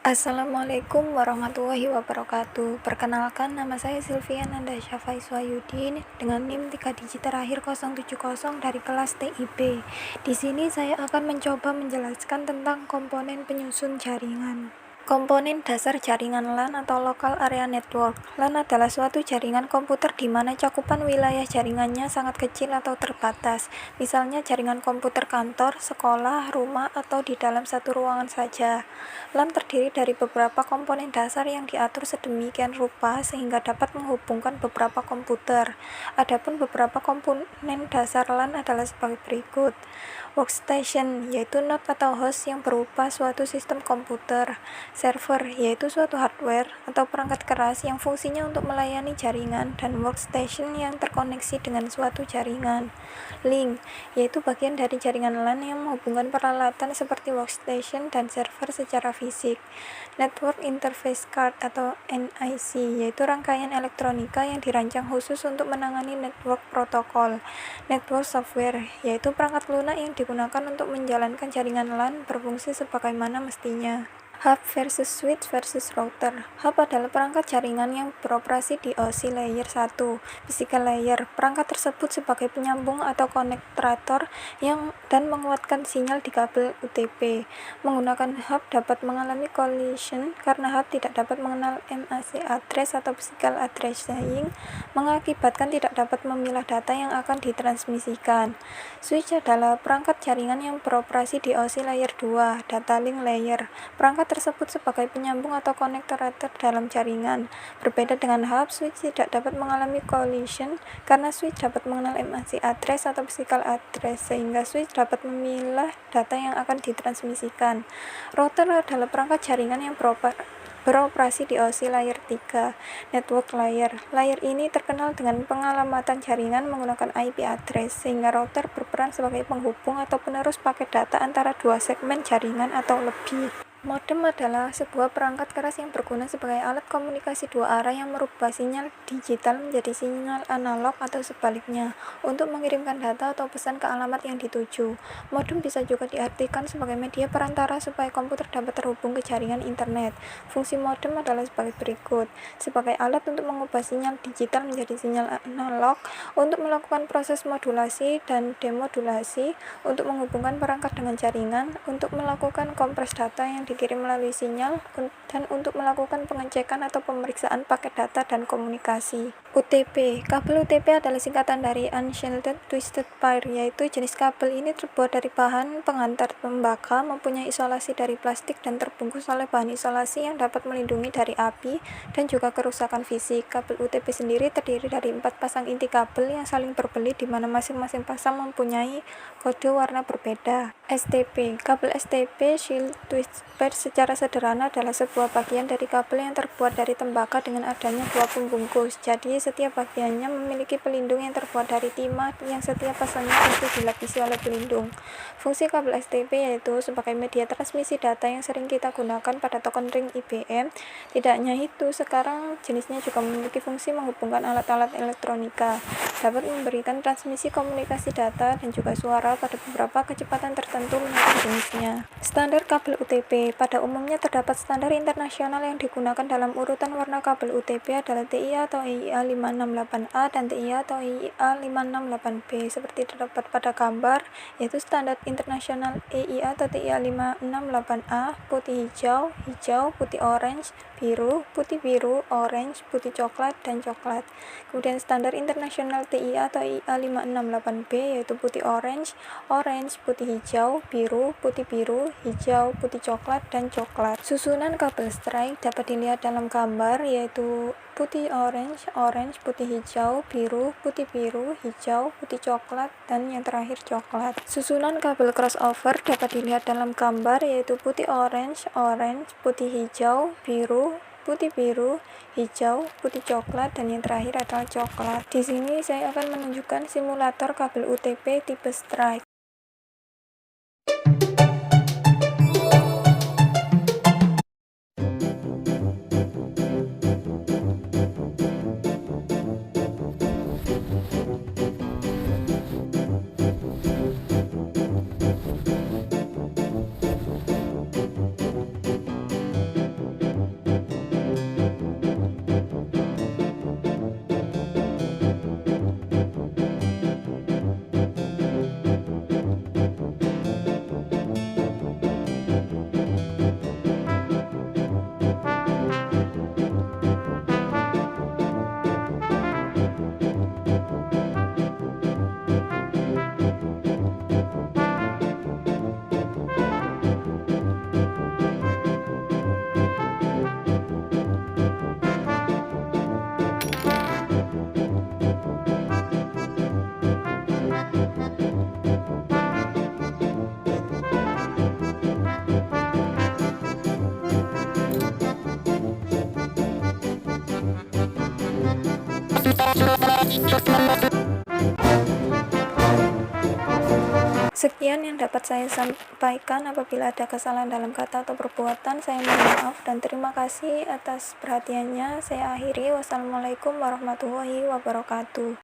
Assalamualaikum warahmatullahi wabarakatuh. Perkenalkan, nama saya Sylvia Nanda Syafai Swayudin dengan NIM 3 digit terakhir 070 dari kelas TIB. Di sini saya akan mencoba menjelaskan tentang komponen penyusun jaringan. Komponen dasar jaringan LAN atau Local Area Network. LAN adalah suatu jaringan komputer di mana cakupan wilayah jaringannya sangat kecil atau terbatas. Misalnya jaringan komputer kantor, sekolah, rumah, atau di dalam satu ruangan saja. LAN terdiri dari beberapa komponen dasar yang diatur sedemikian rupa sehingga dapat menghubungkan beberapa komputer. Adapun beberapa komponen dasar LAN adalah sebagai berikut. Workstation, yaitu node atau host yang berupa suatu sistem komputer. Server, yaitu suatu hardware atau perangkat keras yang fungsinya untuk melayani jaringan, dan workstation yang terkoneksi dengan suatu jaringan. Link, yaitu bagian dari jaringan LAN yang menghubungkan peralatan seperti workstation dan server secara fisik. Network Interface Card atau NIC, yaitu rangkaian elektronika yang dirancang khusus untuk menangani network protokol. Network Software, yaitu perangkat lunak yang digunakan untuk menjalankan jaringan LAN berfungsi sebagaimana mestinya. Hub versus switch versus router. Hub adalah perangkat jaringan yang beroperasi di OSI layer 1, physical layer. Perangkat tersebut sebagai penyambung atau konektor dan menguatkan sinyal di kabel UTP. Menggunakan hub dapat mengalami collision karena hub tidak dapat mengenal MAC address atau physical addressing, mengakibatkan tidak dapat memilah data yang akan ditransmisikan. Switch adalah perangkat jaringan yang beroperasi di OSI layer 2, data link layer. Perangkat tersebut sebagai penyambung atau konektor dalam jaringan. Berbeda dengan hub, switch tidak dapat mengalami collision karena switch dapat mengenal MAC address atau physical address, sehingga switch dapat memilah data yang akan ditransmisikan. Router adalah perangkat jaringan yang beroperasi di OSI layer 3, network layer. Layer ini terkenal dengan pengalamatan jaringan menggunakan IP address, sehingga router berperan sebagai penghubung atau penerus paket data antara dua segmen jaringan atau lebih. Modem adalah sebuah perangkat keras yang berguna sebagai alat komunikasi dua arah yang merubah sinyal digital menjadi sinyal analog atau sebaliknya untuk mengirimkan data atau pesan ke alamat yang dituju. Modem bisa juga diartikan sebagai media perantara supaya komputer dapat terhubung ke jaringan internet. Fungsi modem adalah sebagai berikut: sebagai alat untuk mengubah sinyal digital menjadi sinyal analog, untuk melakukan proses modulasi dan demodulasi, untuk menghubungkan perangkat dengan jaringan, untuk melakukan kompres data yang dikirim melalui sinyal, dan untuk melakukan pengecekan atau pemeriksaan paket data dan komunikasi. UTP. Kabel UTP adalah singkatan dari Unshielded Twisted Pair, yaitu jenis kabel ini terbuat dari bahan pengantar tembaga, mempunyai isolasi dari plastik dan terbungkus oleh bahan isolasi yang dapat melindungi dari api dan juga kerusakan fisik. Kabel UTP sendiri terdiri dari 4 pasang inti kabel yang saling berbelit di mana masing-masing pasang mempunyai kode warna berbeda. STP. Kabel STP Shield Twist Pair secara sederhana adalah sebuah bagian dari kabel yang terbuat dari tembaga dengan adanya dua pembungkus. Jadi setiap bagiannya memiliki pelindung yang terbuat dari timah yang setiap pasangnya pasti dilapisi oleh pelindung. Fungsi kabel STP yaitu sebagai media transmisi data yang sering kita gunakan pada token ring IBM. Tidak hanya itu, sekarang jenisnya juga memiliki fungsi menghubungkan alat-alat elektronika, dapat memberikan transmisi komunikasi data dan juga suara pada beberapa kecepatan tertentu menurut jenisnya. Standar kabel UTP. Pada umumnya terdapat standar internasional yang digunakan dalam urutan warna kabel UTP adalah TIA atau EIA 568A dan TIA atau EIA 568B seperti terdapat pada gambar, yaitu standar internasional EIA atau TIA 568A putih hijau, hijau, putih orange, biru, putih biru, orange, putih coklat, dan coklat. Kemudian standar internasional TIA atau EIA 568B yaitu putih orange, orange, putih hijau, biru, hijau, putih coklat, dan coklat. Susunan kabel strike dapat dilihat dalam gambar, yaitu putih orange, orange, putih hijau, biru, hijau, putih coklat, dan yang terakhir coklat. Susunan kabel crossover dapat dilihat dalam gambar, yaitu putih orange, orange, putih hijau, biru, hijau, putih coklat, dan yang terakhir adalah coklat. Di sini saya akan menunjukkan simulator kabel UTP tipe strike. Sekian yang dapat saya sampaikan. Apabila ada kesalahan dalam kata atau perbuatan, saya mohon maaf dan terima kasih atas perhatiannya. Saya akhiri. Wassalamualaikum warahmatullahi wabarakatuh.